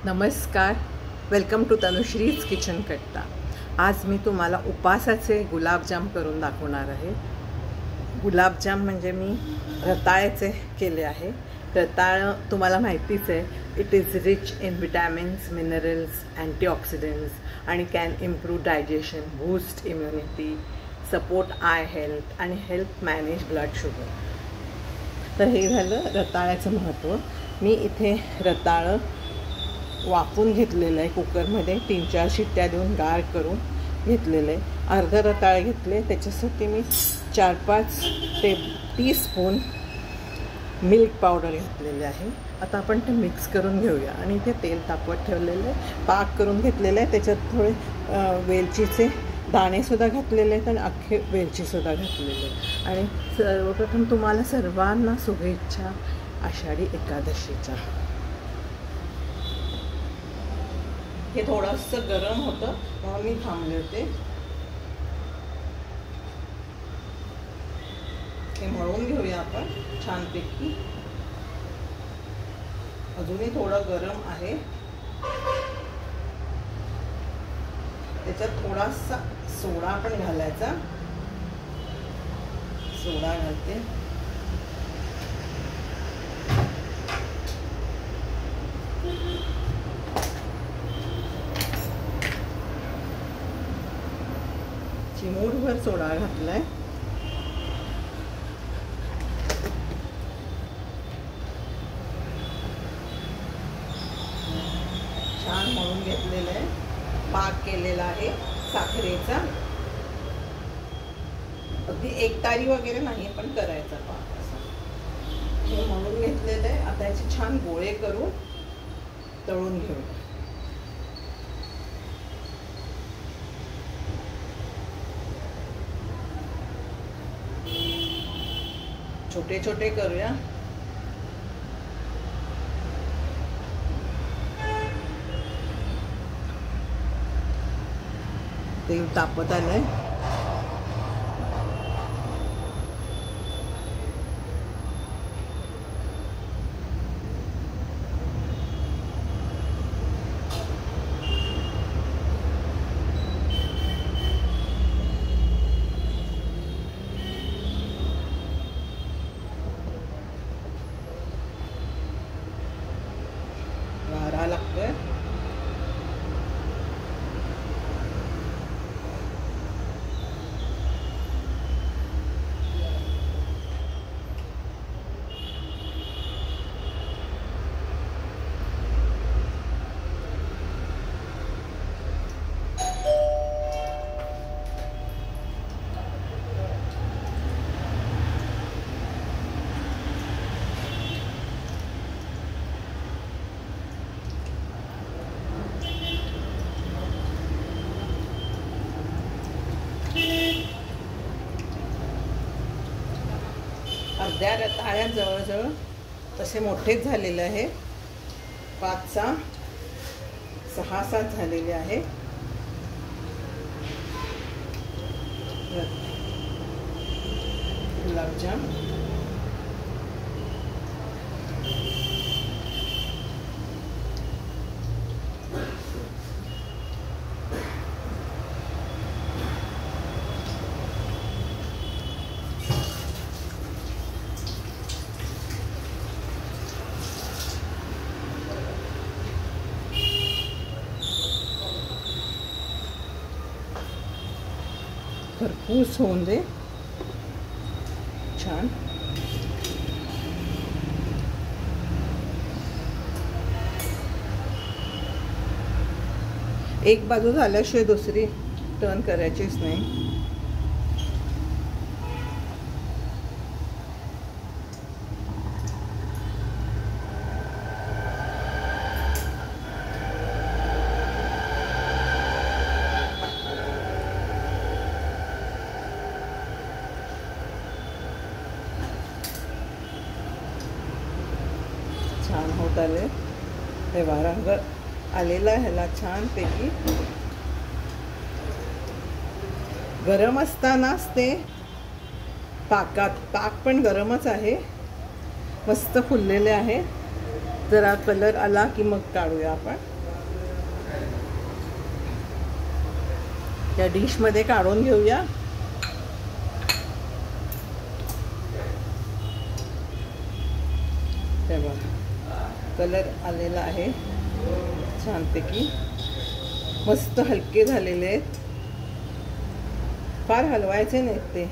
नमस्कार, welcome to Tanushree's kitchen कट्टा। आज मी तुम्हाला उपासाचे गुलाबजाम करून दाखवणार आहे। गुलाबजाम म्हणजे मी रताळ्याचे केले आहे। रताळ तुम्हाला माहितीच आहे, it is rich in vitamins, minerals, antioxidants आणि can improve digestion, boost immunity, support eye health आणि हेल्प मॅनेज ब्लड शुगर। तर हे झालं रताळ्याचं महत्त्व। मी इथे रताळं वाफून घेतलेलं आहे, कुकरमध्ये 3-4 शिट्ट्या देऊन गार करून घेतलेलं आहे। अर्ध रताळे घेतले, त्याच्यासाठी मी 4-5 टीस्पून मिल्क पावडर घेतलेले आहे। आता आपण ते मिक्स करून घेऊया आणि इथे तेल तापवत ठेवलेलं आहे, पाक करून घेतलेलं आहे। त्याच्यात थोडे वेलचीचे दाणेसुद्धा घातलेले आहेत आणि अख्खे वेलचीसुद्धा घातलेले आहे। आणि सर्वप्रथम तुम्हाला सर्वांना शुभेच्छा आषाढी एकादशीच्या। हे थोडंसं गरम होतं म्हणून मी थांबले होते। हे मळून घेऊया आपण छानपैकी। अजूनही थोडं गरम आहे, त्याच्यात थोडासा सोडा पण घालायचा। सोडा घालते, चिमूटभर सोडा घातलाय। छान मळून घेतलेलं आहे, पाक केलेला आहे साखरेचा। अगदी एकतारी वगैरे नाही पण करायचा पाक असा। हे मळून घेतलेलं आहे, आता याचे छान गोळे करून तळून घेऊ। छोटे छोटे करूया। तेल तापत आलंय, वारा लागतोय। अर्ध्या रताळ्या जवळजवळ तसे मोठेच झालेले आहे, 5-6-7 झालेले आहे। गुलाबजाम खरपूस होऊन दे छान। एक बाजू झाल्याशिवाय दुसरी टर्न करायचीच नाही। छान होत आले, हे रंग आलेला ह्याला छानपैकी। गरम असतानाच ते पाक पण गरमच आहे, मस्त फुललेले आहे। जरा कलर आला की मग काढूया आपण। त्या डिशमध्ये काढून घेऊया. तेव्हा कलर आलेला आहे छानपैकी, मस्त हलके झालेले आहेत. फार हलवायचे नाहीत ते.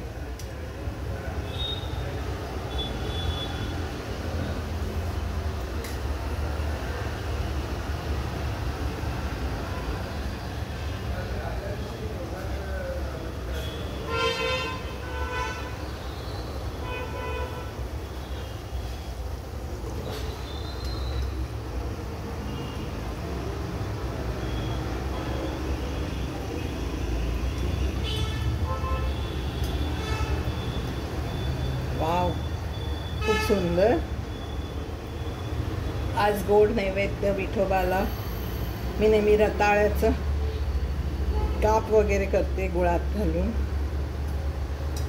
वाव, खूप सुंदर. आज गोड नैवेद्य विठोबाला मी नेहमी रताळ्याचं काप वगैरे करते गुळात घालून.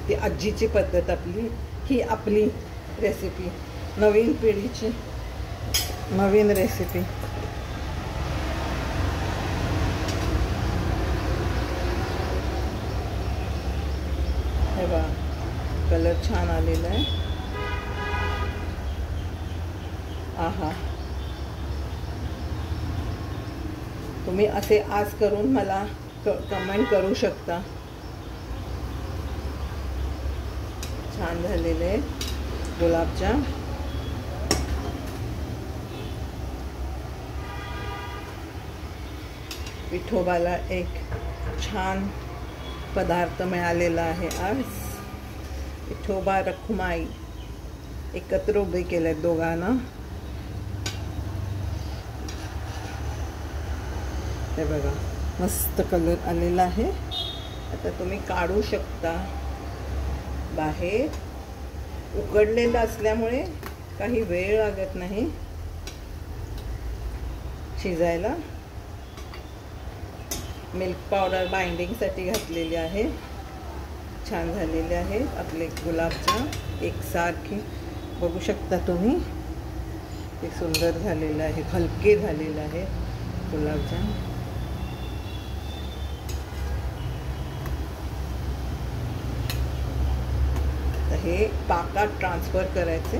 ती आजीची पद्धत आपली. ही आपली रेसिपी, नवीन पिढीची नवीन रेसिपी. हे बघा, कलर छान आलेला आहे. आहा, तुम्ही असे आज करून मला कमेंट करू शकता. छान झालेले गुलाबजाम. विठोबाला एक छान पदार्थ मिळालेला आहे आज. विठोबा रखुमाई एकत्र उभे केले दोघांना. हे बघा, मस्त कलर आलेला आहे. आता तुम्ही काढू शकता बाहेर. उकडलेलं असल्यामुळे काही वेळ लागत नाही शिजायला. मिल्क पावडर बाइंडिंगसाठी घातलेली आहे. छान झालेले आहेत आपले गुलाबजाम एकसारखे. बघू शकता तुम्ही, ते सुंदर झालेलं आहे, हलके झालेलं आहे गुलाबजाम. तर हे पाकात ट्रान्सफर करायचे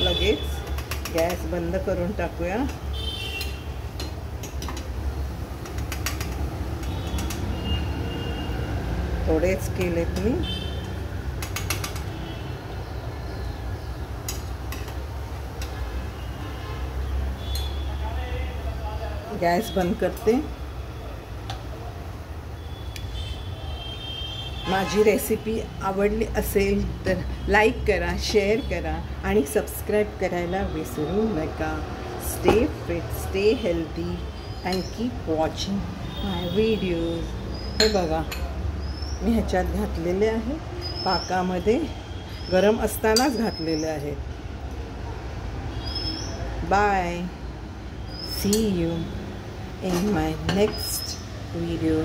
लगेच. गॅस बंद करून टाकूया. थोडेच केलेत मी. गॅस बंद करते. माझी रेसिपी आवडली असेल तर लाईक करा, शेअर करा आणि सबस्क्राईब करायला विसरू नका. Stay fit, stay healthy and keep watching my videos. हे बघा, मी ह्याच्यात घातलेले आहे पाकामध्ये, गरम असतानाच घातलेले आहे. Bye. See you in my next video.